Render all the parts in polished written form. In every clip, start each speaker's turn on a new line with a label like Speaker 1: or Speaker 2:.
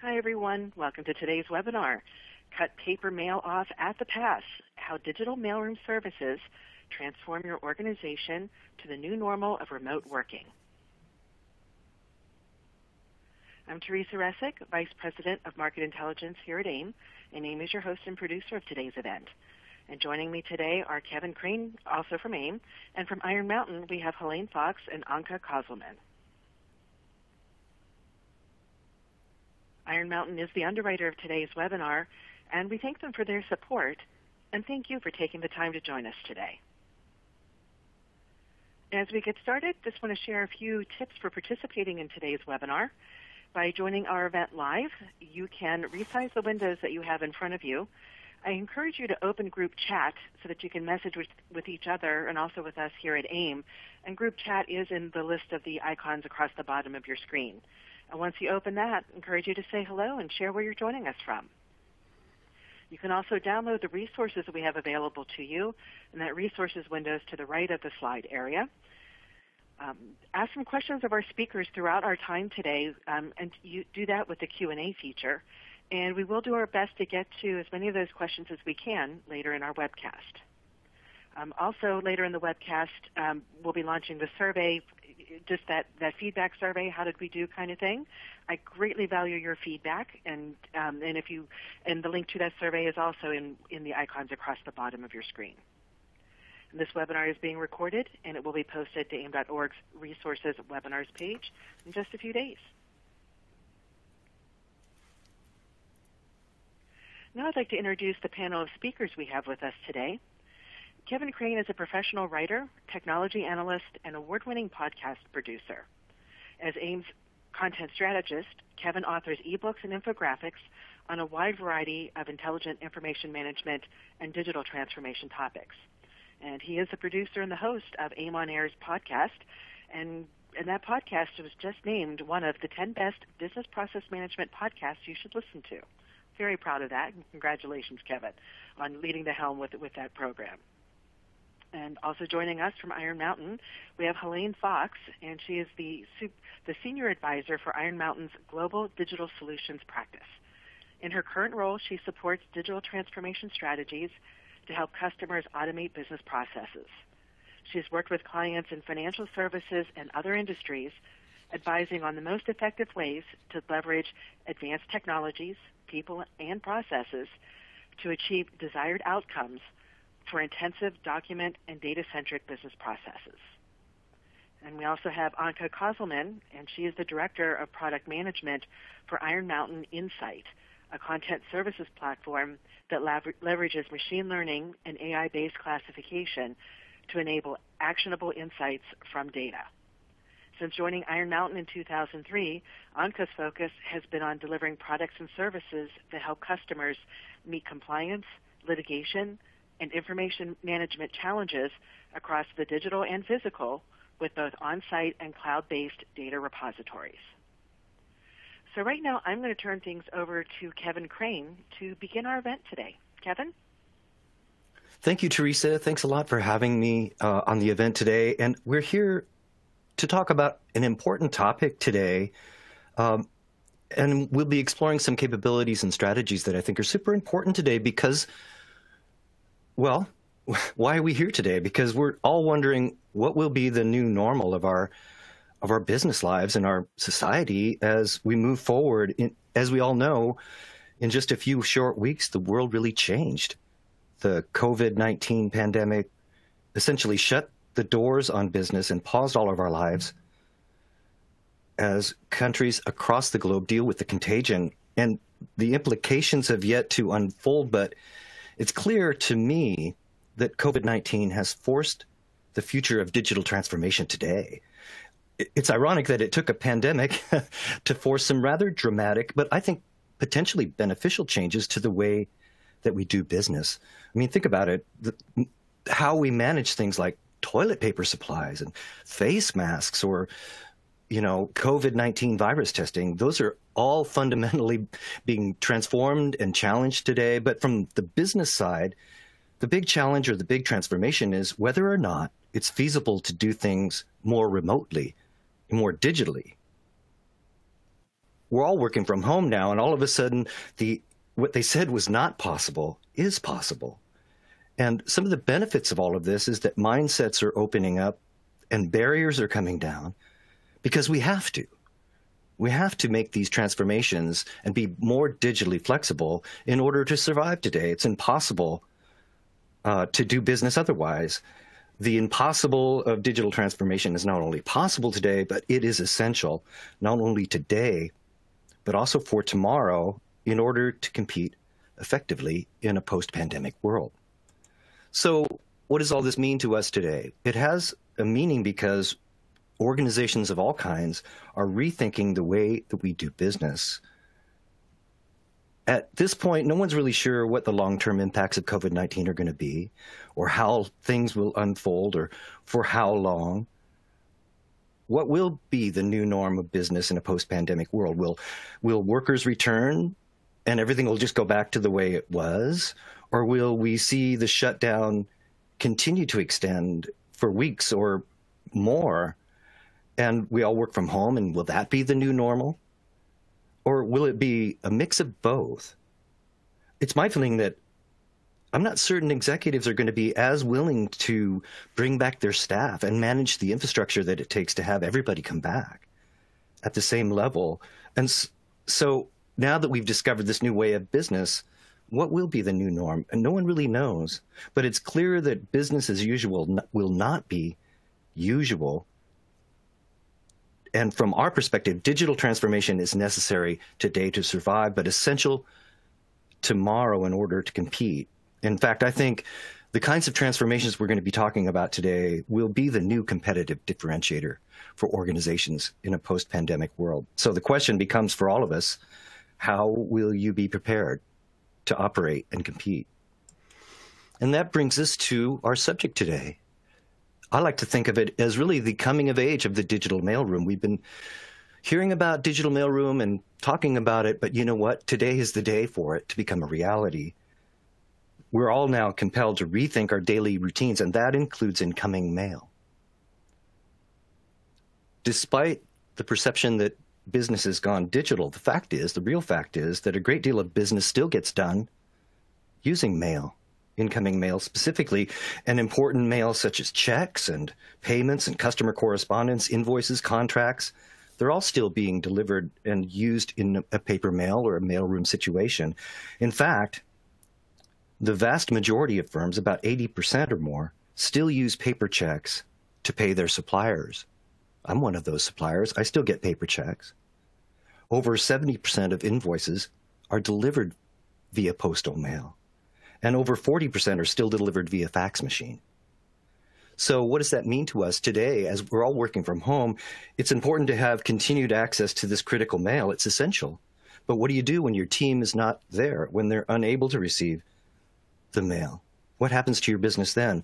Speaker 1: Hi, everyone. Welcome to today's webinar, Cut Paper Mail Off at the Pass, How Digital Mailroom Services Transform Your Organization to the New Normal of Remote Working. I'm Teresa Resick, Vice President of Market Intelligence here at AIIM, and AIIM is your host and producer of today's event. And joining me today are Kevin Crane, also from AIIM, and from Iron Mountain, we have Helene Fox and Anka Kozlman. Iron Mountain is the underwriter of today's webinar, and we thank them for their support, and thank you for taking the time to join us today. As we get started, just want to share a few tips for participating in today's webinar. By joining our event live, you can resize the windows that you have in front of you. I encourage you to open group chat so that you can message with each other and also with us here at AIIM. And group chat is in the list of the icons across the bottom of your screen. And once you open that, I encourage you to say hello and share where you're joining us from. You can also download the resources that we have available to you, and that resources window is to the right of the slide area. Ask some questions of our speakers throughout our time today, and you do that with the Q&A feature. And we will do our best to get to as many of those questions as we can later in our webcast. Also, later in the webcast, we'll be launching the survey, just that feedback survey, how did we do kind of thing. I greatly value your feedback, and the link to that survey is also in the icons across the bottom of your screen. And this webinar is being recorded, and it will be posted to AIM.org's Resources Webinars page in just a few days. Now I'd like to introduce the panel of speakers we have with us today. Kevin Crane is a professional writer, technology analyst, and award-winning podcast producer. As AIIM's content strategist, Kevin authors ebooks and infographics on a wide variety of intelligent information management and digital transformation topics. And he is the producer and the host of AIM On Air's podcast, and that podcast was just named one of the 10 best business process management podcasts you should listen to. Very proud of that, and congratulations, Kevin, on leading the helm with that program. And also joining us from Iron Mountain, we have Helene Fox, and she is the Senior Advisor for Iron Mountain's Global Digital Solutions Practice. In her current role, she supports digital transformation strategies to help customers automate business processes. She's worked with clients in financial services and other industries, advising on the most effective ways to leverage advanced technologies, people, and processes to achieve desired outcomes for intensive document and data-centric business processes. And we also have Anka Kozlman, and she is the Director of Product Management for Iron Mountain Insight, a content services platform that leverages machine learning and AI-based classification to enable actionable insights from data. Since joining Iron Mountain in 2003, Anka's focus has been on delivering products and services that help customers meet compliance, litigation, and information management challenges across the digital and physical with both on-site and cloud-based data repositories. So right now, I'm going to turn things over to Kevin Crane to begin our event today. Kevin?
Speaker 2: Thank you, Teresa. Thanks a lot for having me on the event today. And we're here to talk about an important topic today. And we'll be exploring some capabilities and strategies that I think are super important today because, well, why are we here today? Because we're all wondering what will be the new normal of our business lives and our society as we move forward. As we all know, in just a few short weeks, the world really changed. The COVID-19 pandemic essentially shut the doors on business and paused all of our lives as countries across the globe deal with the contagion. And the implications have yet to unfold, but it's clear to me that COVID-19 has forced the future of digital transformation today. It's ironic that it took a pandemic to force some rather dramatic, but I think potentially beneficial changes to the way that we do business. I mean, think about it, how we manage things like toilet paper supplies and face masks or, COVID-19 virus testing. Those are all fundamentally being transformed and challenged today. But from the business side, the big challenge or the big transformation is whether or not it's feasible to do things more remotely, more digitally. we're all working from home now, and all of a sudden what they said was not possible is possible. And some of the benefits of all of this is that mindsets are opening up and barriers are coming down because we have to. We have to make these transformations and be more digitally flexible in order to survive today. It's impossible to do business otherwise. The impossible of digital transformation is not only possible today, but it is essential, not only today, but also for tomorrow in order to compete effectively in a post-pandemic world. So what does all this mean to us today? It has a meaning because organizations of all kinds are rethinking the way that we do business. At this point, no one's really sure what the long-term impacts of COVID-19 are going to be, or how things will unfold, or for how long. What will be the new norm of business in a post-pandemic world? Will workers return and everything will just go back to the way it was? Or will we see the shutdown continue to extend for weeks or more, and we all work from home, and will that be the new normal? Or will it be a mix of both? It's my feeling that I'm not certain executives are going to be as willing to bring back their staff and manage the infrastructure that it takes to have everybody come back at the same level. And so now that we've discovered this new way of business, what will be the new norm? And no one really knows. But it's clear that business as usual will not be usual. And from our perspective, digital transformation is necessary today to survive, but essential tomorrow in order to compete. In fact, I think the kinds of transformations we're going to be talking about today will be the new competitive differentiator for organizations in a post-pandemic world. So the question becomes for all of us, how will you be prepared to operate and compete? And that brings us to our subject today. I like to think of it as really the coming of age of the digital mailroom. We've been hearing about digital mailroom and talking about it, but you know what? Today is the day for it to become a reality. We're all now compelled to rethink our daily routines, and that includes incoming mail. Despite the perception that business has gone digital, the real fact is that a great deal of business still gets done using mail. Incoming mail specifically, and important mail such as checks and payments and customer correspondence, invoices, contracts, they're all still being delivered and used in a paper mail or a mailroom situation. In fact, the vast majority of firms, about 80% or more, still use paper checks to pay their suppliers. I'm one of those suppliers. I still get paper checks. Over 70% of invoices are delivered via postal mail. And over 40% are still delivered via fax machine. So what does that mean to us today as we're all working from home? It's important to have continued access to this critical mail. It's essential. But what do you do when your team is not there, when they're unable to receive the mail? What happens to your business then?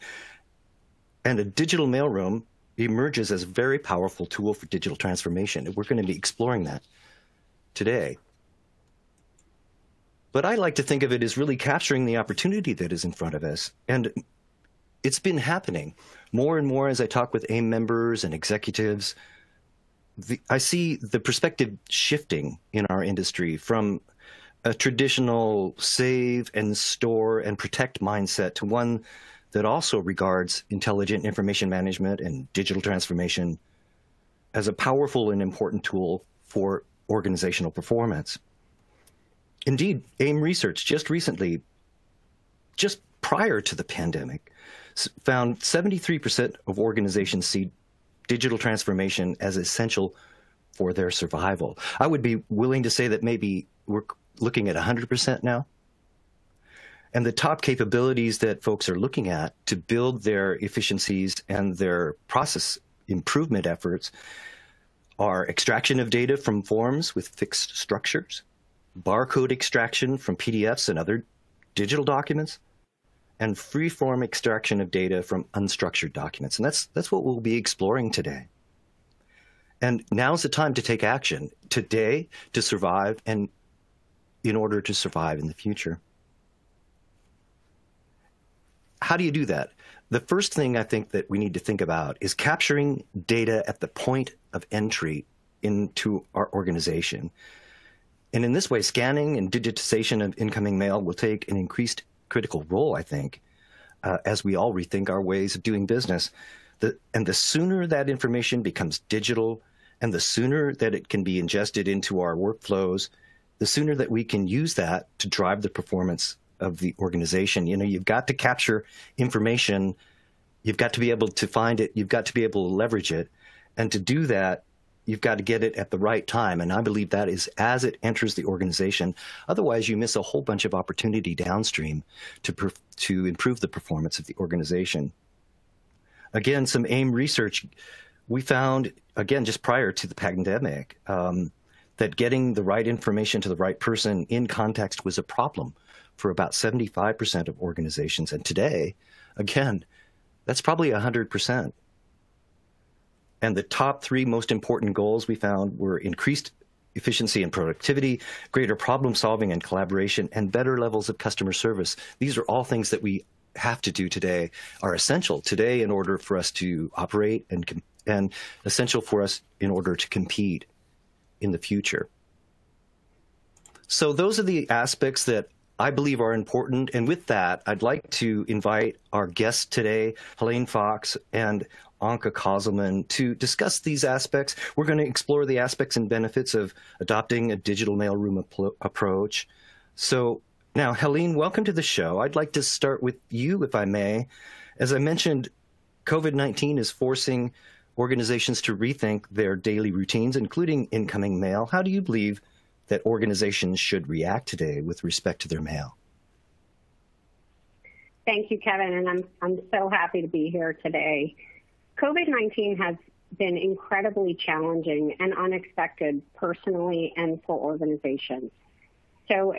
Speaker 2: And a digital mailroom emerges as a very powerful tool for digital transformation. And we're going to be exploring that today. But I like to think of it as really capturing the opportunity that is in front of us. And it's been happening more and more as I talk with AIIM members and executives. I see the perspective shifting in our industry from a traditional save and store and protect mindset to one that also regards intelligent information management and digital transformation as a powerful and important tool for organizational performance. Indeed, AIIM research just recently, just prior to the pandemic, found 73% of organizations see digital transformation as essential for their survival. I would be willing to say that maybe we're looking at 100% now. And the top capabilities that folks are looking at to build their efficiencies and their process improvement efforts are extraction of data from forms with fixed structures, barcode extraction from PDFs and other digital documents, and free-form extraction of data from unstructured documents. And that's what we'll be exploring today. And now's the time to take action today to survive and in order to survive in the future. How do you do that? The first thing I think that we need to think about is capturing data at the point of entry into our organization. And in this way, scanning and digitization of incoming mail will take an increased critical role, I think, as we all rethink our ways of doing business. And the sooner that information becomes digital and the sooner that it can be ingested into our workflows, the sooner that we can use that to drive the performance of the organization. You know, you've got to capture information. You've got to be able to find it. You've got to be able to leverage it. And to do that, you've got to get it at the right time. And I believe that is as it enters the organization. Otherwise, you miss a whole bunch of opportunity downstream to improve the performance of the organization. Again, some AIIM research, we found, again, just prior to the pandemic, that getting the right information to the right person in context was a problem for about 75% of organizations. And today, again, that's probably 100%. And the top 3 most important goals we found were increased efficiency and productivity, greater problem solving and collaboration, and better levels of customer service. These are all things that we have to do today, are essential today in order for us to operate and essential for us in order to compete in the future. So those are the aspects that I believe are important. And with that, I'd like to invite our guests today, Helene Fox and Anka Kozelman, to discuss these aspects. We're going to explore the aspects and benefits of adopting a digital mailroom approach. So now, Helene, welcome to the show. I'd like to start with you, if I may. As I mentioned, COVID-19 is forcing organizations to rethink their daily routines, including incoming mail. How do you believe that organizations should react today with respect to their mail?
Speaker 3: Thank you, Kevin, and I'm so happy to be here today. COVID-19 has been incredibly challenging and unexpected personally and for organizations. So,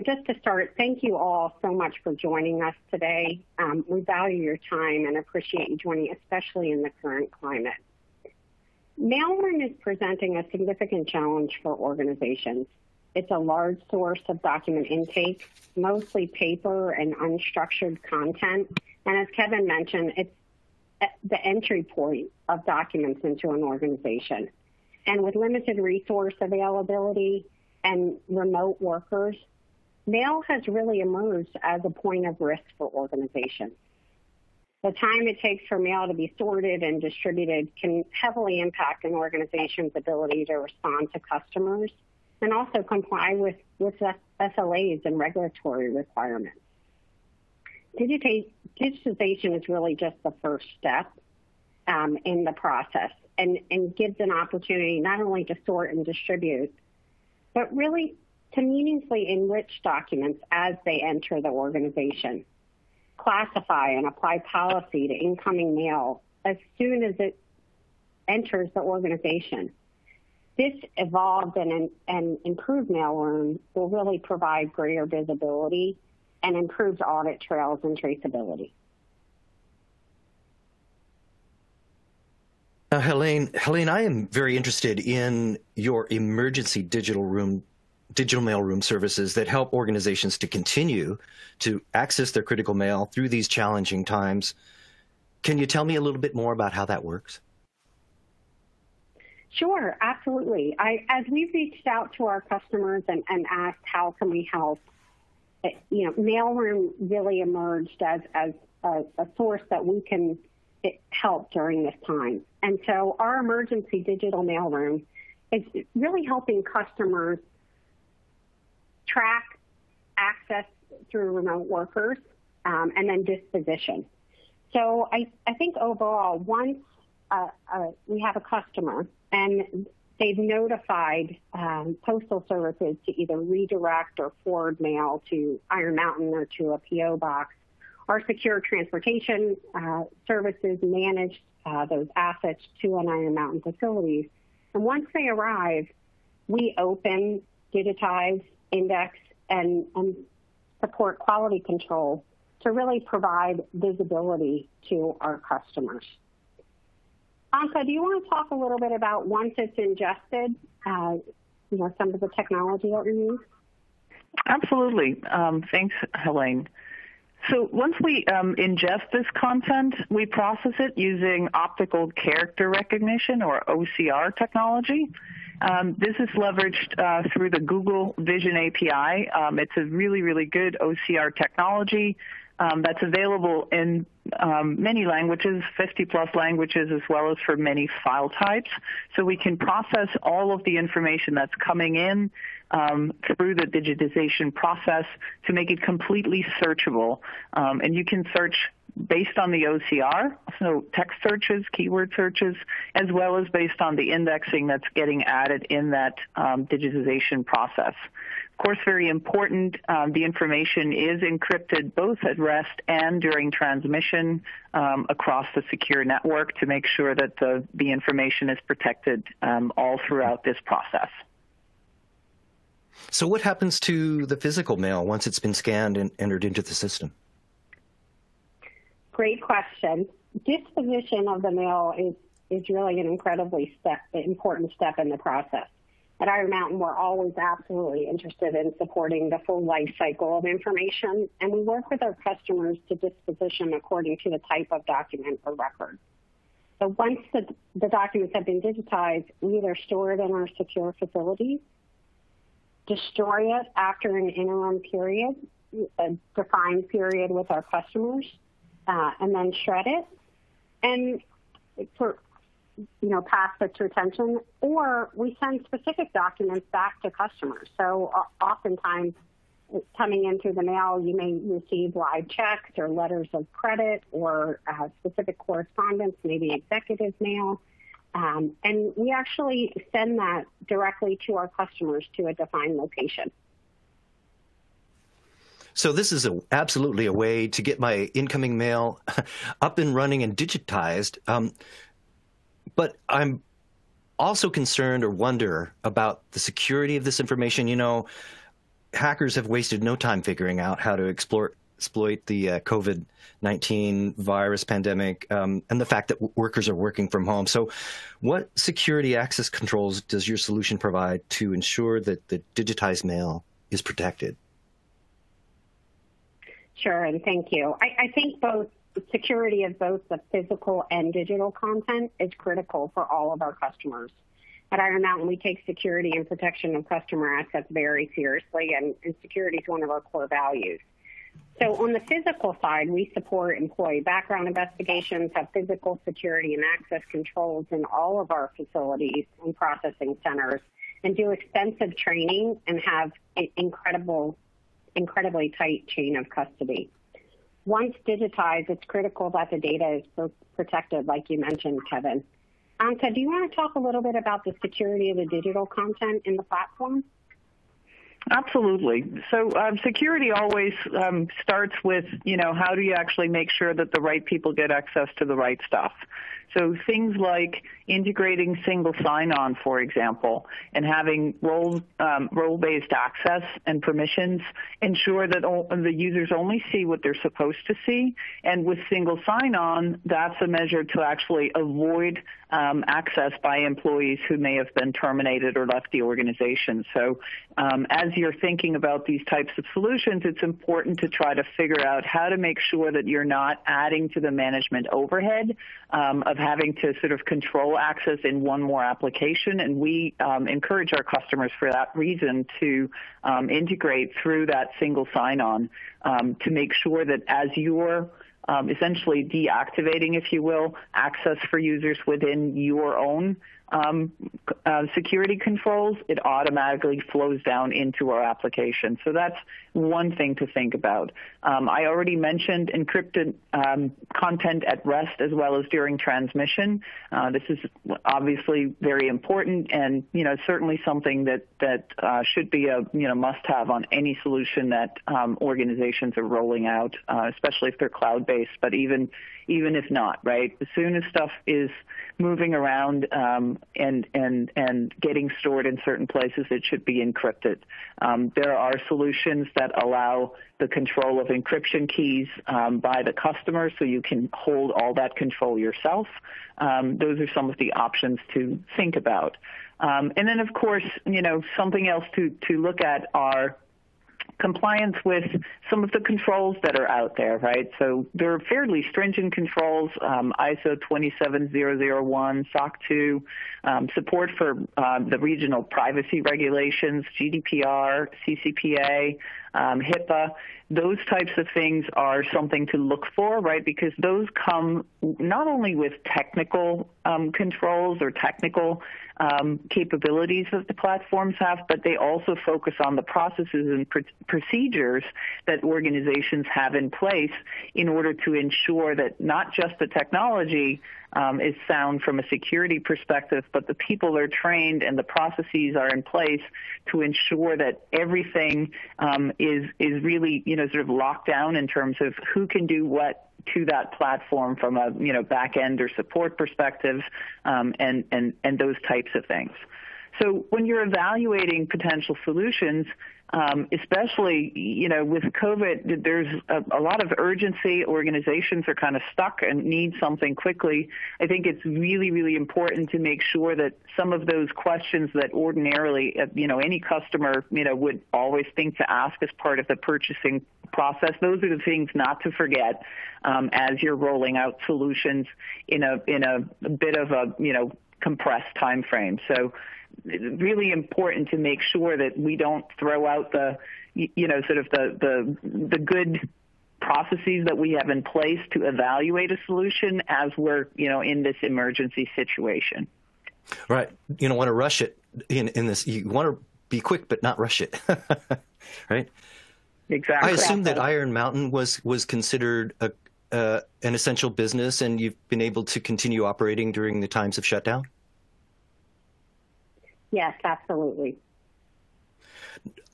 Speaker 3: just to start, thank you all so much for joining us today. We value your time and appreciate you joining, especially in the current climate. Mailroom is presenting a significant challenge for organizations. It's a large source of document intake, mostly paper and unstructured content. And as Kevin mentioned, it's the entry point of documents into an organization. And with limited resource availability and remote workers, mail has really emerged as a point of risk for organizations. The time it takes for mail to be sorted and distributed can heavily impact an organization's ability to respond to customers and also comply with SLAs and regulatory requirements. Digitization is really just the first step in the process and gives an opportunity not only to sort and distribute, but really to meaningfully enrich documents as they enter the organization. Classify and apply policy to incoming mail as soon as it enters the organization. This evolved and improved mailroom will really provide greater visibility and improved audit trails and traceability.
Speaker 2: Now, Helene, I am very interested in your emergency digital mailroom services that help organizations to continue to access their critical mail through these challenging times. Can you tell me a little bit more about how that works?
Speaker 3: Sure, absolutely. As we've reached out to our customers and asked how can we help, mailroom really emerged as a source that we can help during this time. And so our emergency digital mailroom is really helping customers track access through remote workers and then disposition. So I think overall, once we have a customer and they've notified postal services to either redirect or forward mail to Iron Mountain or to a PO box, our secure transportation services manage those assets to an Iron Mountain facilities. And once they arrive, we open, digitize, index, and support quality control to really provide visibility to our customers. Anka, do you want to talk a little bit about once it's ingested, some of the technology that we use?
Speaker 4: Absolutely. Thanks, Helene. So once we ingest this content, we process it using optical character recognition, or OCR technology. This is leveraged through the Google Vision API. It's a really, really good OCR technology that's available in many languages, 50-plus languages, as well as for many file types. So we can process all of the information that's coming in through the digitization process to make it completely searchable. And you can search based on the OCR, so text searches, keyword searches, as well as based on the indexing that's getting added in that digitization process. Of course, very important, the information is encrypted both at rest and during transmission across the secure network to make sure that the information is protected all throughout this process.
Speaker 2: So what happens to the physical mail once it's been scanned and entered into the system?
Speaker 3: Great question. Disposition of the mail is really an incredibly important step in the process. At Iron Mountain, we're always absolutely interested in supporting the full life cycle of information, and we work with our customers to disposition according to the type of document or record. So once the documents have been digitized, we either store it in our secure facilities, destroy it after an interim period, a defined period with our customers, and then shred it, and for pass its retention, or we send specific documents back to customers. So oftentimes, coming in through the mail, you may receive live checks or letters of credit or specific correspondence, maybe executive mail, and we actually send that directly to our customers to a defined location.
Speaker 2: So this is absolutely a way to get my incoming mail up and running and digitized. But I'm also concerned or wonder about the security of this information. Hackers have wasted no time figuring out how to exploit the COVID-19 virus pandemic and the fact that workers are working from home. So what security access controls does your solution provide to ensure that the digitized mail is protected?
Speaker 3: Sure, and thank you. I think both security of both the physical and digital content is critical for all of our customers. At Iron Mountain, we take security and protection of customer assets very seriously, and security is one of our core values. So on the physical side, we support employee background investigations, have physical security and access controls in all of our facilities and processing centers, and do extensive training and have an incredibly tight chain of custody. Once digitized, it's critical that the data is protected, like you mentioned, Kevin. Anka, do you want to talk a little bit about the security of the digital content in the platform?
Speaker 4: Absolutely. So security always starts with, how do you actually make sure that the right people get access to the right stuff? So things like integrating single sign-on, for example, and having role-based access and permissions ensure that the users only see what they're supposed to see. And with single sign-on, that's a measure to actually avoid access by employees who may have been terminated or left the organization. So as you're thinking about these types of solutions, it's important to try to figure out how to make sure that you're not adding to the management overhead of having to sort of control access in one more application. And we encourage our customers for that reason to integrate through that single sign-on to make sure that as you're essentially deactivating, if you will, access for users within your own security controls, it automatically flows down into our application. So that's one thing to think about. I already mentioned encrypted content at rest as well as during transmission. This is obviously very important and, certainly something that should be a, must-have on any solution that organizations are rolling out, especially if they're cloud-based, but even if not, right? As soon as stuff is moving around and getting stored in certain places, it should be encrypted. There are solutions that allow the control of encryption keys by the customer, so you can hold all that control yourself. Those are some of the options to think about. And then, of course, something else to look at are compliance with some of the controls that are out there, right? So there are fairly stringent controls, ISO 27001, SOC 2, support for the regional privacy regulations, GDPR, CCPA, HIPAA. Those types of things are something to look for, right? Because those come not only with technical controls or technical capabilities that the platforms have, but they also focus on the processes and procedures that organizations have in place in order to ensure that not just the technology is sound from a security perspective, but the people are trained and the processes are in place to ensure that everything is really, sort of locked down in terms of who can do what to that platform from a, back end or support perspective, and those types of things. So when you're evaluating potential solutions, especially, with COVID, there's a lot of urgency. Organizations are kind of stuck and need something quickly. I think it's really, really important to make sure that some of those questions that ordinarily, any customer, would always think to ask as part of the purchasing process, those are the things not to forget as you're rolling out solutions in a bit of a, compressed time frame. So it's really important to make sure that we don't throw out the good processes that we have in place to evaluate a solution as we're, in this emergency situation.
Speaker 2: Right. You don't want to rush it in this. You want to be quick, but not rush it. Right.
Speaker 4: Exactly.
Speaker 2: I assume that Iron Mountain was considered an essential business, and you've been able to continue operating during the times of shutdown?
Speaker 3: Yes, absolutely.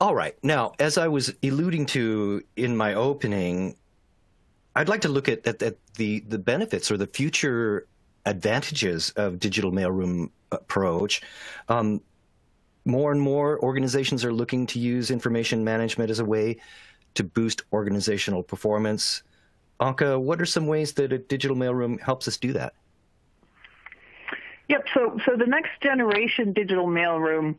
Speaker 2: All right. Now, as I was alluding to in my opening, I'd like to look at the benefits or the future advantages of digital mailroom approach. More and more organizations are looking to use information management as a way to boost organizational performance. Anka, what are some ways that a digital mailroom helps us do that?
Speaker 4: Yep. So the next generation digital mailroom,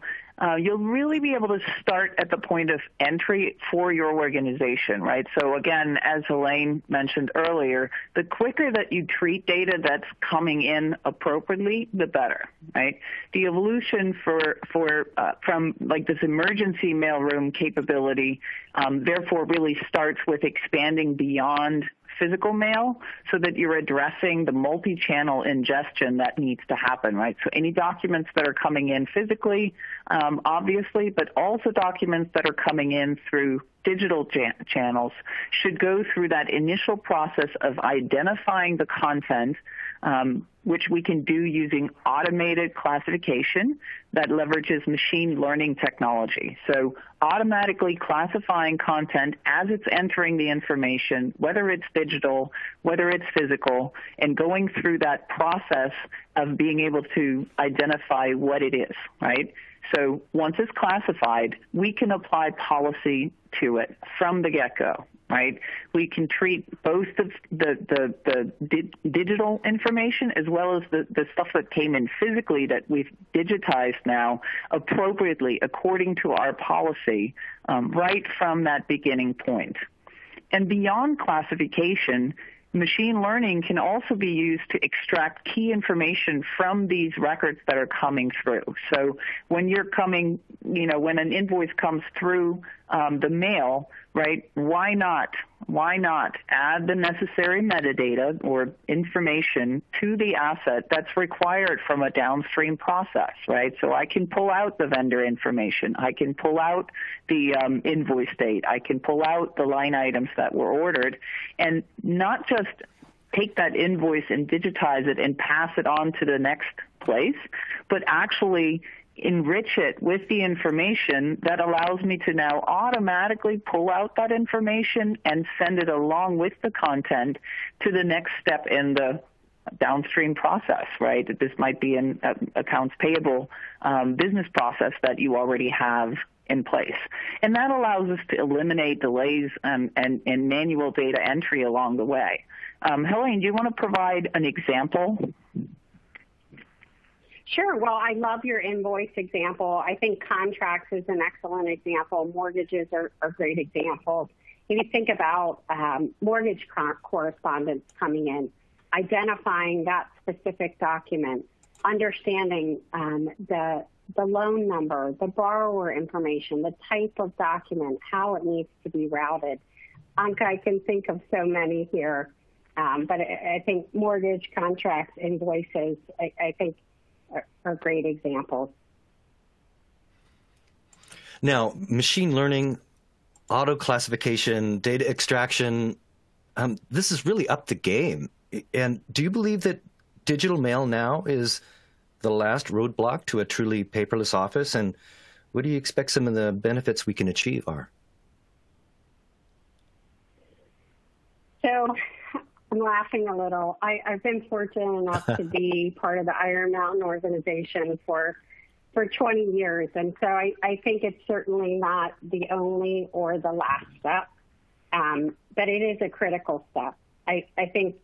Speaker 4: you'll really be able to start at the point of entry for your organization, right? So again, as Elaine mentioned earlier, the quicker that you treat data that's coming in appropriately, the better, right? The evolution from like this emergency mailroom capability, therefore really starts with expanding beyond physical mail so that you're addressing the multi-channel ingestion that needs to happen, right? So any documents that are coming in physically, obviously, but also documents that are coming in through digital channels should go through that initial process of identifying the content, which we can do using automated classification that leverages machine learning technology. So automatically classifying content as it's entering the information, whether it's digital, whether it's physical, and going through that process of being able to identify what it is, right? So once it's classified, we can apply policy to it from the get-go, right? We can treat both the digital information as well as the stuff that came in physically that we've digitized now appropriately according to our policy right from that beginning point. And beyond classification, machine learning can also be used to extract key information from these records that are coming through. So when when an invoice comes through the mail, right, why not add the necessary metadata or information to the asset that's required from a downstream process, right? So I can pull out the vendor information. I can pull out the invoice date. I can pull out the line items that were ordered, and not just take that invoice and digitize it and pass it on to the next place, but actually enrich it with the information that allows me to now automatically pull out that information and send it along with the content to the next step in the downstream process, right? This might be an accounts payable business process that you already have in place. And that allows us to eliminate delays and manual data entry along the way. Helene, do you want to provide an example?
Speaker 3: Sure. Well, I love your invoice example. I think contracts is an excellent example. Mortgages are great examples. If you think about mortgage correspondence coming in, identifying that specific document, understanding the loan number, the borrower information, the type of document, how it needs to be routed. Anka, I can think of so many here, but I think mortgage contracts, invoices, I think are great examples.
Speaker 2: Now, machine learning, auto classification, data extraction, this is really up the game. And do you believe that digital mail now is the last roadblock to a truly paperless office? And what do you expect some of the benefits we can achieve are?
Speaker 3: So I'm laughing a little. I've been fortunate enough to be part of the Iron Mountain organization for 20 years. And so I think it's certainly not the only or the last step, but it is a critical step. I think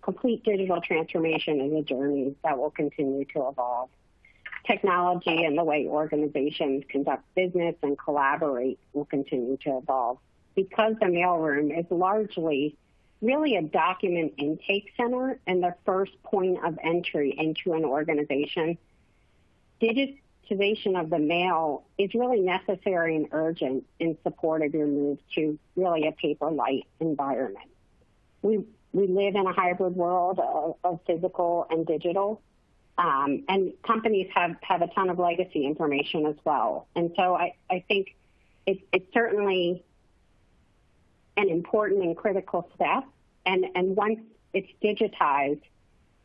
Speaker 3: complete digital transformation is a journey that will continue to evolve. Technology and the way organizations conduct business and collaborate will continue to evolve. Because the mailroom is largely really a document intake center and the first point of entry into an organization, digitization of the mail is really necessary and urgent in support of your move to really a paper-light environment. We live in a hybrid world of physical and digital, and companies have a ton of legacy information as well. And so I think it's certainly an important and critical step. And once it's digitized,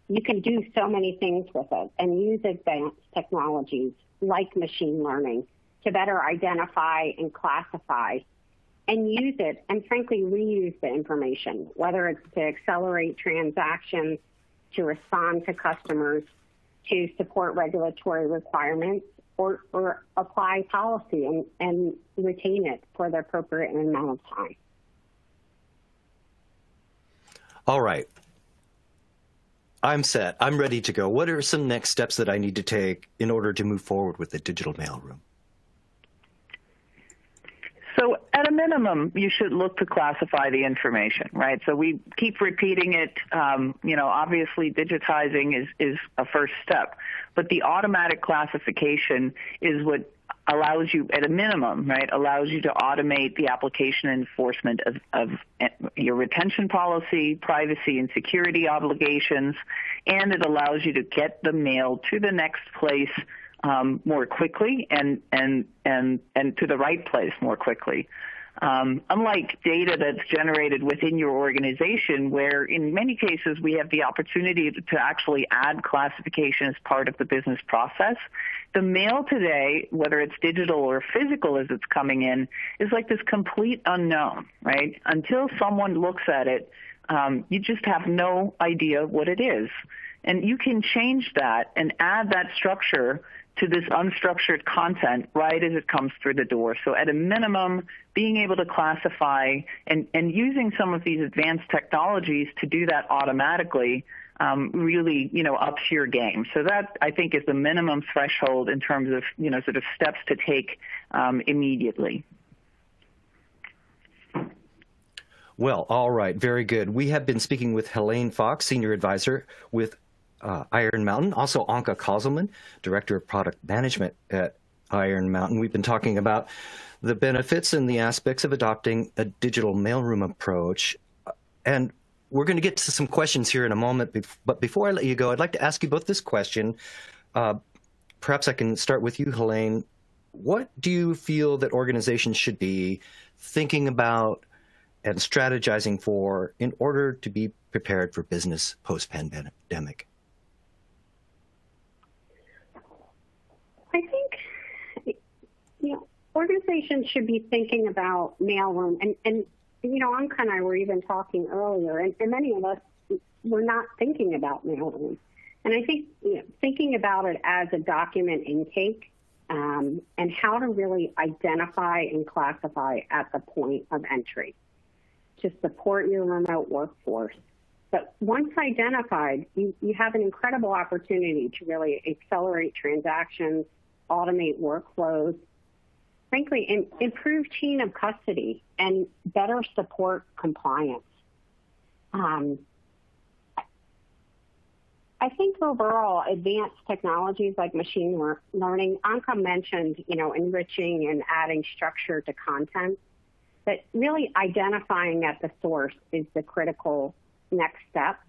Speaker 3: you can do so many things with it and use advanced technologies like machine learning to better identify and classify and use it and frankly reuse the information, whether it's to accelerate transactions, to respond to customers, to support regulatory requirements, or apply policy and retain it for the appropriate amount of time.
Speaker 2: All right. I'm set. I'm ready to go. What are some next steps that I need to take in order to move forward with the digital mailroom?
Speaker 4: So at a minimum, you should look to classify the information, right? So we keep repeating it. Obviously digitizing is a first step, but the automatic classification is what allows you, at a minimum, right, allows you to automate the application and enforcement of your retention policy, privacy and security obligations, and it allows you to get the mail to the next place more quickly and to the right place more quickly. Unlike data that's generated within your organization, where in many cases we have the opportunity to actually add classification as part of the business process, the mail today, whether it's digital or physical as it's coming in, is like this complete unknown, right? Until someone looks at it, you just have no idea what it is. And you can change that and add that structure to this unstructured content right as it comes through the door. So at a minimum, being able to classify and using some of these advanced technologies to do that automatically really, ups your game. So that, I think, is the minimum threshold in terms of, sort of steps to take immediately.
Speaker 2: Well, all right. Very good. We have been speaking with Helene Fox, Senior Advisor with Iron Mountain, also Anka Kozelman, Director of Product Management at Iron Mountain. We've been talking about the benefits and the aspects of adopting a digital mailroom approach. And we're going to get to some questions here in a moment. But before I let you go, I'd like to ask you both this question. Perhaps I can start with you, Helene. What do you feel that organizations should be thinking about and strategizing for in order to be prepared for business post-pandemic?
Speaker 3: I think, organizations should be thinking about mailroom. And Anka and I were even talking earlier, and many of us were not thinking about mailroom. And I think thinking about it as a document intake and how to really identify and classify at the point of entry to support your remote workforce, But once identified, you have an incredible opportunity to really accelerate transactions, automate workflows, frankly, improve chain of custody, and better support compliance. I think overall, advanced technologies like machine learning, Anka mentioned, enriching and adding structure to content, but really identifying at the source is the critical next step.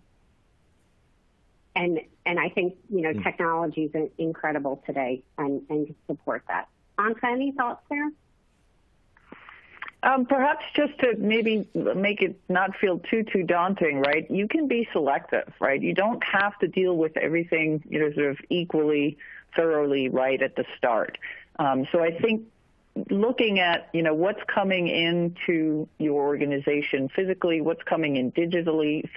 Speaker 3: And I think, technology is incredible today and can support that. Anka, any thoughts there?
Speaker 4: Perhaps just to maybe make it not feel too daunting, right? You can be selective, right? You don't have to deal with everything, sort of equally thoroughly right at the start. So I think looking at, what's coming into your organization physically, what's coming in digitally,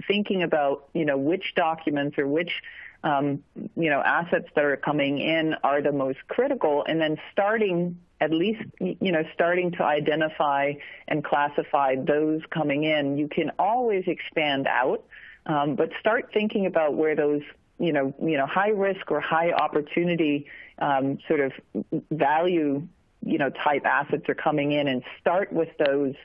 Speaker 4: thinking about, which documents or which assets that are coming in are the most critical, and then starting to identify and classify those coming in. You can always expand out, but start thinking about where those, high risk or high opportunity sort of value, type assets are coming in, and start with those,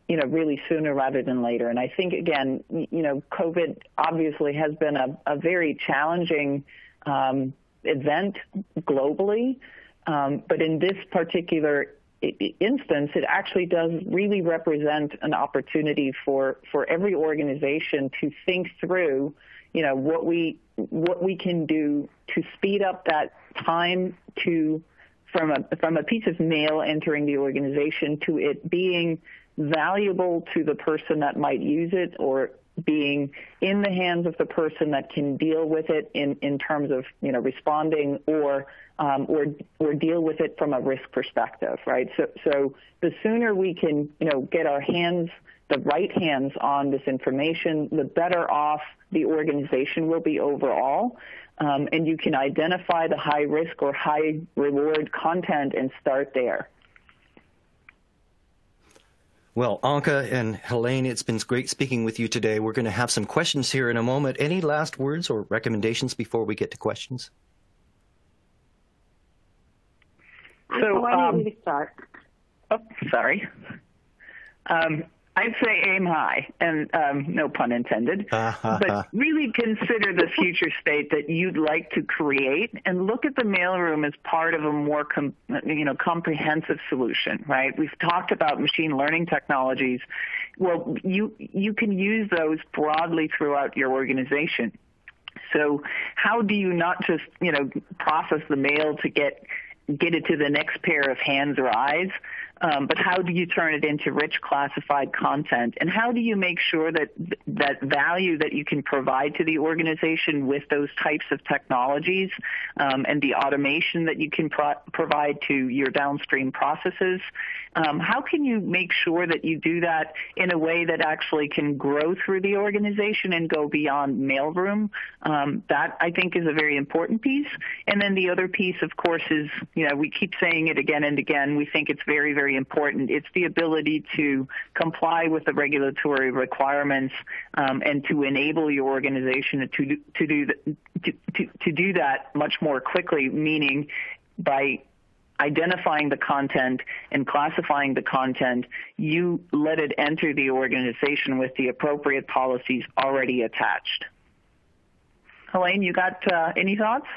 Speaker 4: really sooner rather than later. And I think, again, COVID obviously has been a very challenging event globally. But in this particular instance, it actually does really represent an opportunity for every organization to think through, what we can do to speed up that time from a piece of mail entering the organization to it being valuable to the person that might use it, or being in the hands of the person that can deal with it in terms of, responding or deal with it from a risk perspective, right? So the sooner we can, get our hands, the right hands on this information, the better off the organization will be overall. And you can identify the high risk or high reward content and start there.
Speaker 2: Well, Anka and Helene, it's been great speaking with you today. We're going to have some questions here in a moment. Any last words or recommendations before we get to questions?
Speaker 3: So, why don't you start?
Speaker 4: Oh, sorry. I'd say aim high, and no pun intended, but really consider the future state that you'd like to create, and look at the mailroom as part of a more comprehensive solution, right? We've talked about machine learning technologies. Well, you can use those broadly throughout your organization. So how do you not just, process the mail to get it to the next pair of hands or eyes, but how do you turn it into rich classified content? And how do you make sure that that value that you can provide to the organization with those types of technologies and the automation that you can provide to your downstream processes, how can you make sure that you do that in a way that actually can grow through the organization and go beyond mailroom? That, I think, is a very important piece. And then the other piece, of course, is, we keep saying it again and again, we think it's very, very important. It's the ability to comply with the regulatory requirements and to enable your organization to do that much more quickly, meaning by identifying the content and classifying the content, you let it enter the organization with the appropriate policies already attached. Helene, you got any thoughts?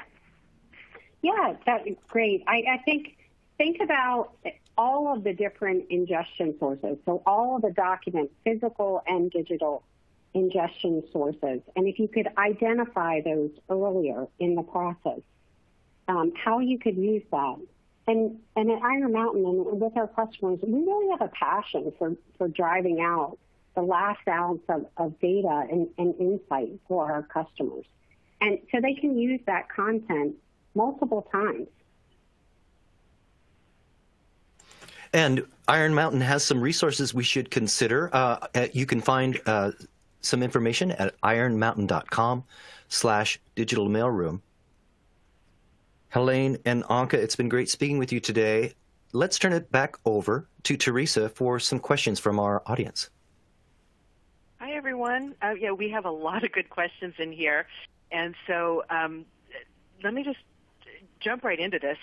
Speaker 3: Yeah, that's great. I think about all of the different ingestion sources, so all of the documents, physical and digital ingestion sources, and if you could identify those earlier in the process, how you could use that. And at Iron Mountain and with our customers, we really have a passion for driving out the last ounce of data and insight for our customers. And so they can use that content multiple times.
Speaker 2: And Iron Mountain has some resources we should consider. You can find some information at ironmountain.com/digital mailroom. Helene and Anka, it's been great speaking with you today. Let's turn it back over to Teresa for some questions from our audience.
Speaker 1: Hi, everyone. everyone. Yeah, we have a lot of good questions in here, and so let me just jump right into this.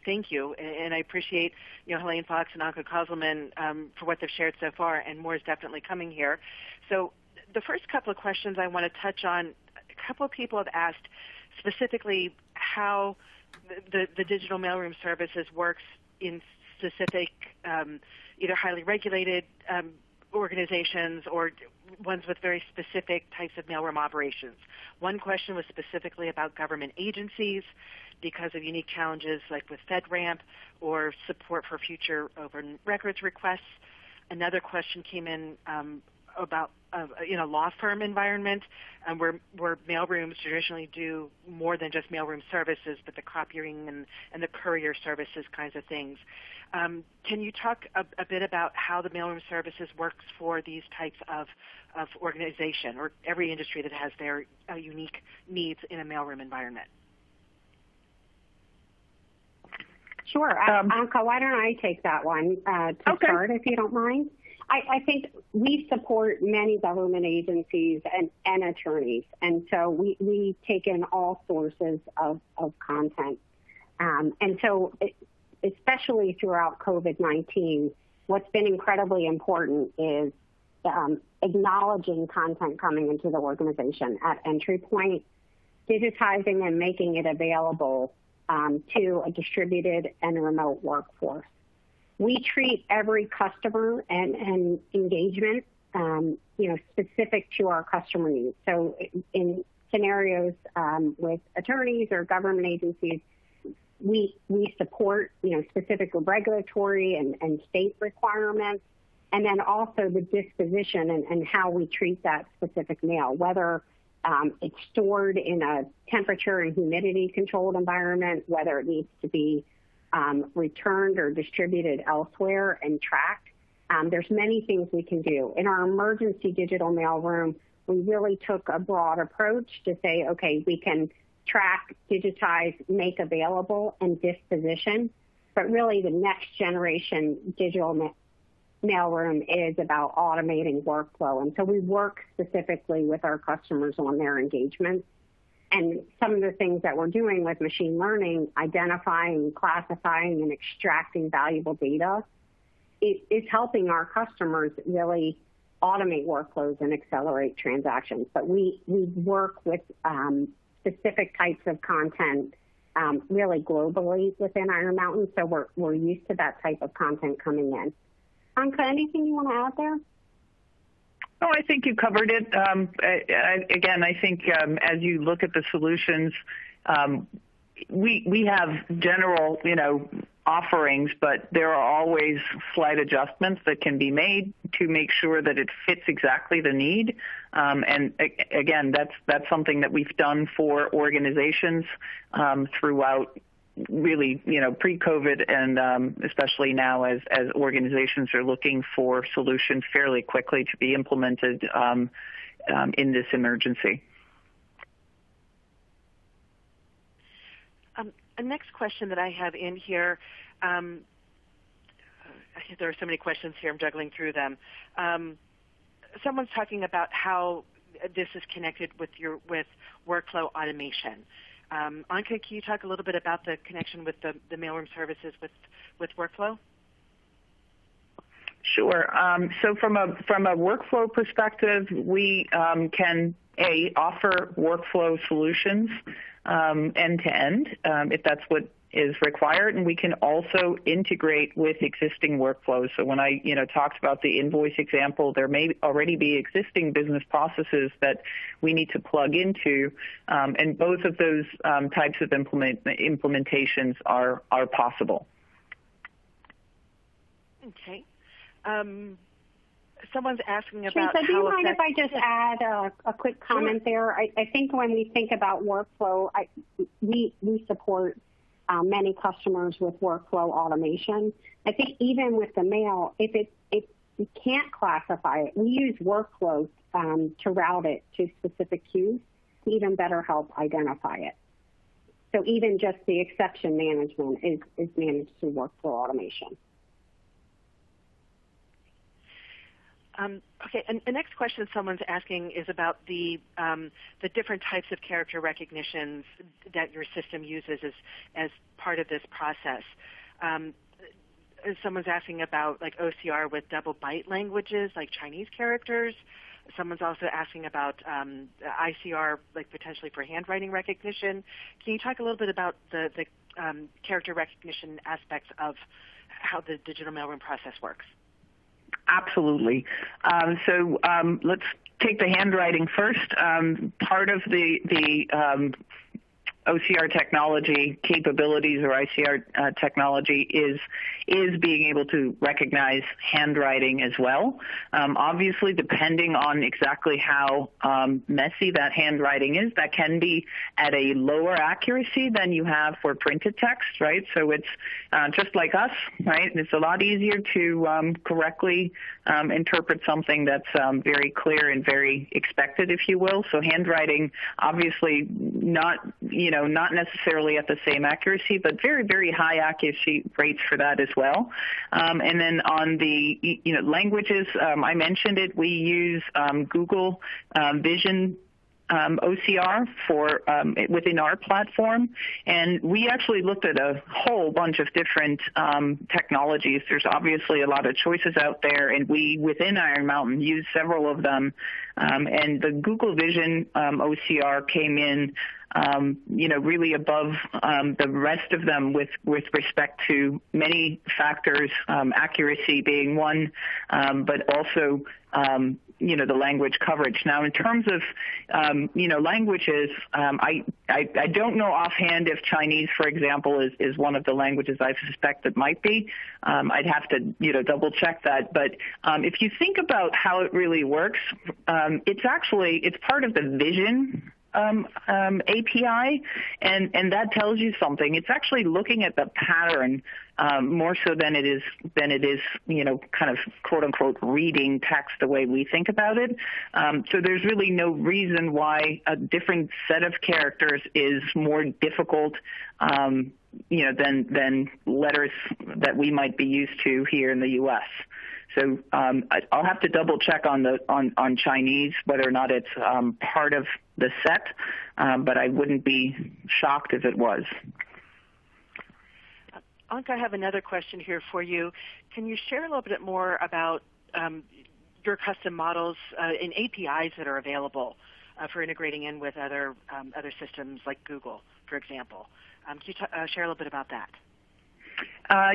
Speaker 1: Thank you, and I appreciate Helene Fox and Anka Kozlman for what they've shared so far, and more is definitely coming here. So the first couple of questions I want to touch on, a couple of people have asked specifically how the digital mailroom services works in specific either highly regulated organizations or ones with very specific types of mailroom operations. One question was specifically about government agencies because of unique challenges like with FedRAMP or support for future open records requests. Another question came in about law firm environment where mailrooms traditionally do more than just mailroom services, but the copying and the courier services kinds of things. Can you talk a bit about how the mailroom services works for these types of organization or every industry that has their unique needs in a mailroom environment?
Speaker 3: Sure. Anka, why don't I take that one to start, if you don't mind? I think we support many government agencies and attorneys, and so we take in all sources of content. And so especially throughout COVID-19, what's been incredibly important is acknowledging content coming into the organization at entry point, digitizing and making it available to a distributed and remote workforce. We treat every customer and engagement, specific to our customer needs. So in scenarios with attorneys or government agencies, we support, specific regulatory and state requirements, and then also the disposition and how we treat that specific mail, whether it's stored in a temperature and humidity controlled environment, whether it needs to be returned or distributed elsewhere and tracked. There's many things we can do. In our emergency digital mailroom, we really took a broad approach to say, okay, we can track, digitize, make available, and disposition. But really the next generation digital mailroom is about automating workflow. And so we work specifically with our customers on their engagements. And some of the things that we're doing with machine learning, identifying, classifying, and extracting valuable data, is helping our customers really automate workflows and accelerate transactions. But we work with specific types of content really globally within Iron Mountain, so we're used to that type of content coming in. Anka, anything you want to add there?
Speaker 4: Oh, I think you covered it. I think as you look at the solutions, we have general, offerings, but there are always slight adjustments that can be made to make sure that it fits exactly the need. And again, that's something that we've done for organizations throughout really, pre-COVID and especially now as organizations are looking for solutions fairly quickly to be implemented in this emergency.
Speaker 1: A next question that I have in here, there are so many questions here, I'm juggling through them. Someone's talking about how this is connected with workflow automation. Anka, can you talk a little bit about the connection with the mailroom services with workflow?
Speaker 4: Sure. So from a workflow perspective, we can offer workflow solutions end to end if that's what is required, and we can also integrate with existing workflows. So when I talked about the invoice example, there may already be existing business processes that we need to plug into, and both of those types of implementations are possible.
Speaker 1: Okay. Someone's asking about
Speaker 3: Teresa, do you mind if I just add a quick comment there? I think when we think about workflow, we support many customers with workflow automation. I think even with the mail, if you can't classify it, we use workflows to route it to specific queues to even better help identify it. So even just the exception management is managed through workflow automation.
Speaker 1: Okay, and the next question someone's asking is about the different types of character recognitions that your system uses as part of this process. Someone's asking about like OCR with double byte languages like Chinese characters. Someone's also asking about ICR, like potentially for handwriting recognition. Can you talk a little bit about the character recognition aspects of how the digital mailroom process works?
Speaker 4: Absolutely. So let's take the handwriting first. Part of the OCR technology capabilities or ICR technology is being able to recognize handwriting as well. Obviously, depending on exactly how messy that handwriting is, that can be at a lower accuracy than you have for printed text, right? So it's just like us, right? It's a lot easier to correctly interpret something that's very clear and very expected, if you will. So handwriting, obviously, not necessarily at the same accuracy, but very, very high accuracy rates for that as well. And then on the languages, I mentioned it. We use Google Vision OCR for within our platform, and we actually looked at a whole bunch of different technologies. There's obviously a lot of choices out there, and we within Iron Mountain use several of them. And the Google Vision OCR came in really above the rest of them with respect to many factors, accuracy being one, but also the language coverage. Now, in terms of languages, I don't know offhand if Chinese, for example, is one of the languages I suspect it might be. I'd have to double check that. But if you think about how it really works, it's part of the Vision API, and that tells you something. It's actually looking at the pattern more so than it is kind of quote unquote reading text the way we think about it. So there's really no reason why a different set of characters is more difficult than letters that we might be used to here in the U.S. So I'll have to double check on Chinese whether or not it's part of the set, but I wouldn't be shocked if it was.
Speaker 1: Anka, I have another question here for you. Can you share a little bit more about your custom models and APIs that are available for integrating in with other systems like Google, for example? Can you share a little bit about that?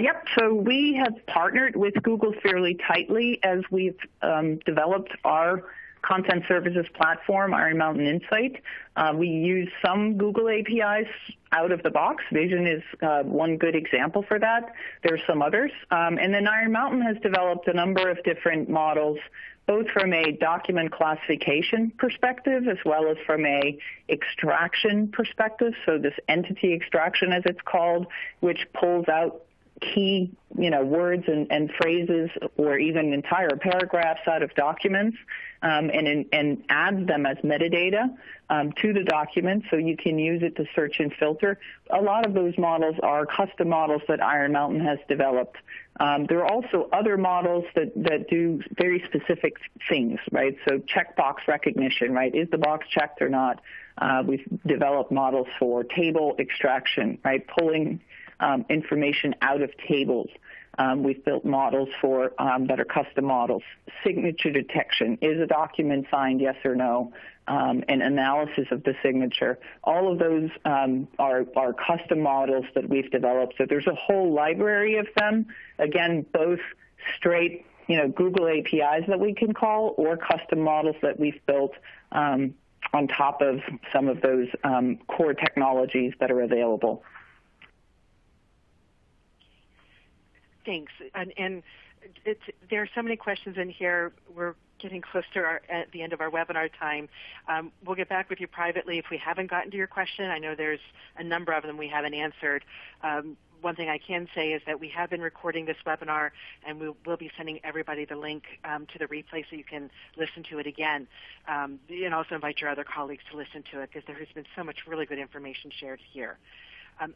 Speaker 4: Yep. So we have partnered with Google fairly tightly as we've developed our content services platform, Iron Mountain Insight. We use some Google APIs out of the box. Vision is one good example for that. There's some others. And then Iron Mountain has developed a number of different models, both from a document classification perspective as well as from a extraction perspective. So this entity extraction, as it's called, which pulls out key, words and phrases or even entire paragraphs out of documents and adds them as metadata to the document so you can use it to search and filter. A lot of those models are custom models that Iron Mountain has developed. There are also other models that do very specific things, right? So checkbox recognition, right? Is the box checked or not? We've developed models for table extraction, right? Pulling information out of tables. We've built models for that are custom models. Signature detection. Is a document signed, yes or no? And analysis of the signature. All of those are custom models that we've developed. So there's a whole library of them. Again, both straight, Google APIs that we can call or custom models that we've built on top of some of those core technologies that are available.
Speaker 1: Thanks. And there are so many questions in here. We're getting close to at the end of our webinar time. We'll get back with you privately if we haven't gotten to your question. I know there's a number of them we haven't answered. One thing I can say is that we have been recording this webinar, and we'll be sending everybody the link to the replay so you can listen to it again. And also invite your other colleagues to listen to it because there has been so much really good information shared here.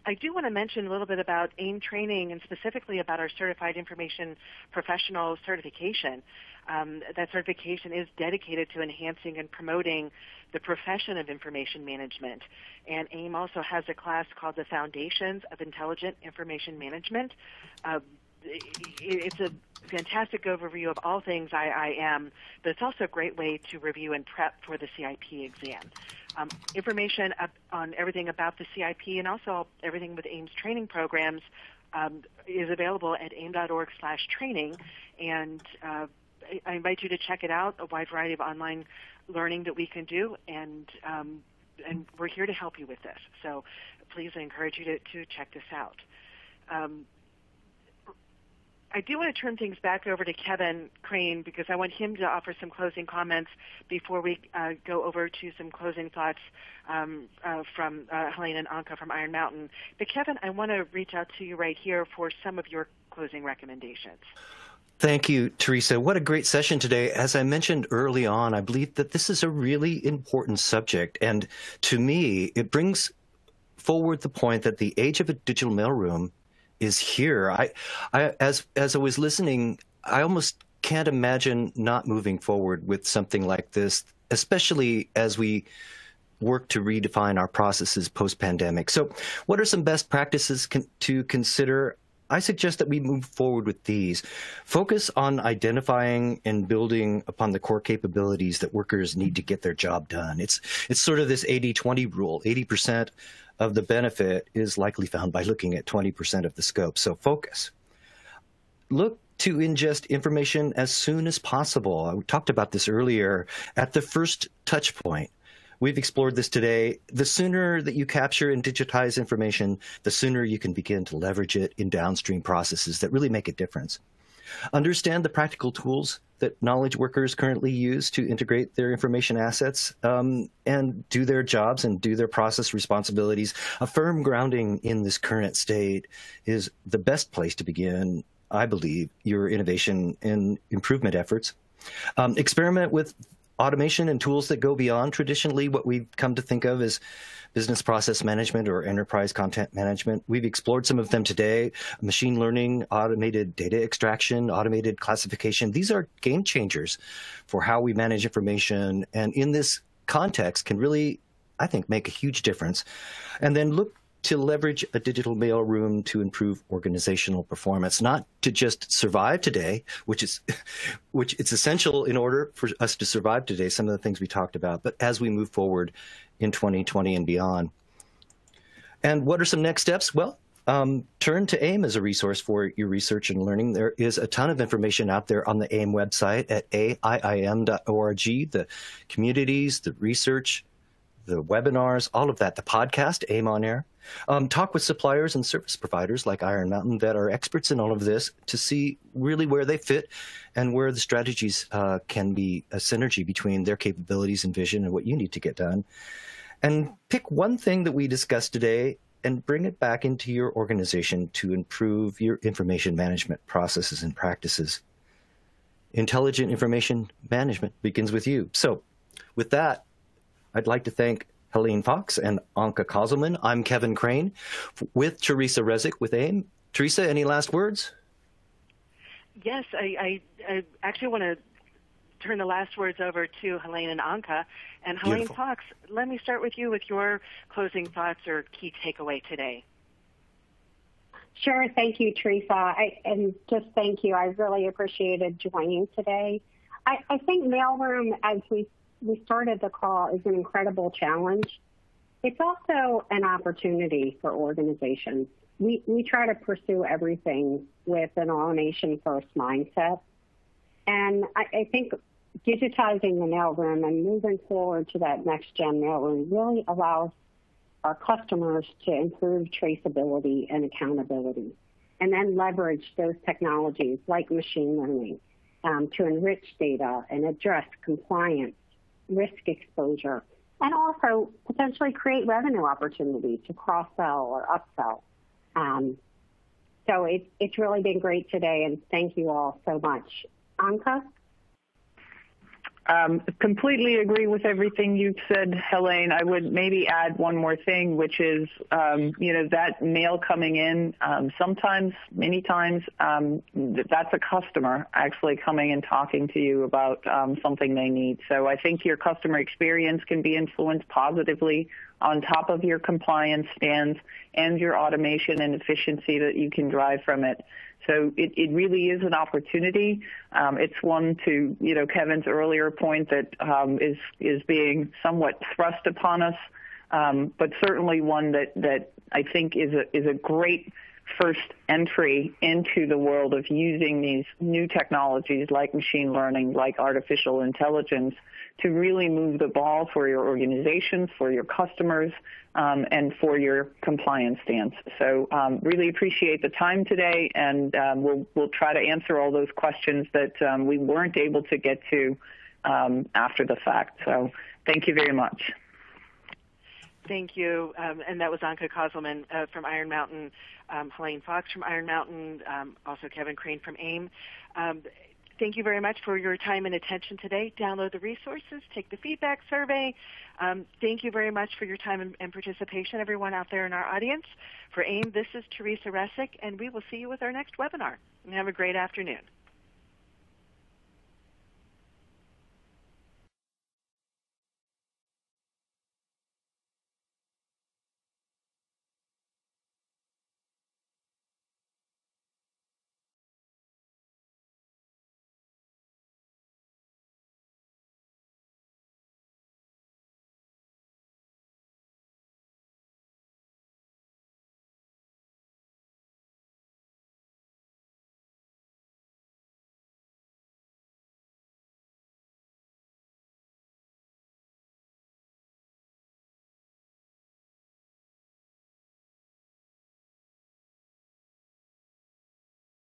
Speaker 1: I do want to mention a little bit about AIM training and specifically about our Certified Information Professional certification. That certification is dedicated to enhancing and promoting the profession of information management. And AIM also has a class called the Foundations of Intelligent Information Management. It's a fantastic overview of all things AIIM, but it's also a great way to review and prep for the CIP exam. Information on everything about the CIP and also everything with AIM's training programs is available at aim.org/training, and I invite you to check it out, a wide variety of online learning that we can do, and we're here to help you with this. So please, I encourage you to check this out. I do want to turn things back over to Kevin Crane because I want him to offer some closing comments before we go over to some closing thoughts from Helene and Anka from Iron Mountain. But Kevin, I want to reach out to you right here for some of your closing recommendations.
Speaker 2: Thank you, Teresa. What a great session today. As I mentioned early on, I believe that this is a really important subject. And to me, it brings forward the point that the age of a digital mailroom is here. As I was listening, I almost can't imagine not moving forward with something like this, especially as we work to redefine our processes post-pandemic. So what are some best practices to consider? I suggest that we move forward with these. Focus on identifying and building upon the core capabilities that workers need to get their job done. It's sort of this 80-20 rule. 80% of the benefit is likely found by looking at 20% of the scope. So focus. Look to ingest information as soon as possible. I talked about this earlier at the first touch point. We've explored this today. The sooner that you capture and digitize information, the sooner you can begin to leverage it in downstream processes that really make a difference. Understand the practical tools that knowledge workers currently use to integrate their information assets and do their jobs and do their process responsibilities. A firm grounding in this current state is the best place to begin, I believe, your innovation and improvement efforts. Experiment with automation and tools that go beyond traditionally what we've come to think of as business process management or enterprise content management. We've explored some of them today: machine learning, automated data extraction, automated classification. These are game changers for how we manage information, and in this context can really, I think, make a huge difference. And then look to leverage a digital mailroom to improve organizational performance, not to just survive today, which it's essential in order for us to survive today, some of the things we talked about, but as we move forward in 2020 and beyond. And what are some next steps? Well, turn to AIM as a resource for your research and learning. There is a ton of information out there on the AIM website at AIIM.org, the communities, the research, the webinars, all of that, the podcast, AIM on Air. Talk with suppliers and service providers like Iron Mountain that are experts in all of this to see really where they fit and where the strategies can be a synergy between their capabilities and vision and what you need to get done. And pick one thing that we discussed today and bring it back into your organization to improve your information management processes and practices. Intelligent information management begins with you. So with that, I'd like to thank Helene Fox and Anka Kozelman. I'm Kevin Crane with Teresa Rezic with AIM. Teresa, any last words?
Speaker 1: Yes, I actually want to turn the last words over to Helene and Anka. And Helene
Speaker 2: Beautiful.
Speaker 1: Fox, let me start with you with your closing thoughts or key takeaway today.
Speaker 3: Sure. Thank you, Teresa. And just thank you. I really appreciated joining today. I think Mailroom, as we started the call, is an incredible challenge. It's also an opportunity for organizations. We try to pursue everything with an automation first mindset. And I think digitizing the mailroom and moving forward to that next gen mailroom really allows our customers to improve traceability and accountability, and then leverage those technologies like machine learning to enrich data and address compliance, risk exposure, and also potentially create revenue opportunities to cross-sell or upsell. So it's really been great today, and thank you all so much. Anka?
Speaker 4: Completely agree with everything you've said, Helene. I would maybe add one more thing, which is, that mail coming in, sometimes, many times, that's a customer actually coming and talking to you about something they need. So I think your customer experience can be influenced positively on top of your compliance stands and your automation and efficiency that you can drive from it. So it really is an opportunity. It's one to, Kevin's earlier point that is being somewhat thrust upon us, but certainly one that I think is a great first entry into the world of using these new technologies like machine learning, like artificial intelligence, to really move the ball for your organizations, for your customers, and for your compliance stance. So really appreciate the time today, and we'll try to answer all those questions that we weren't able to get to after the fact. So thank you very much.
Speaker 1: Thank you. And that was Anka Kozlman from Iron Mountain, Helene Fox from Iron Mountain, also Kevin Crane from AIIM. Thank you very much for your time and attention today. Download the resources, take the feedback survey. Thank you very much for your time and participation, everyone out there in our audience. For AIIM, this is Teresa Resick, and we will see you with our next webinar. And have a great afternoon.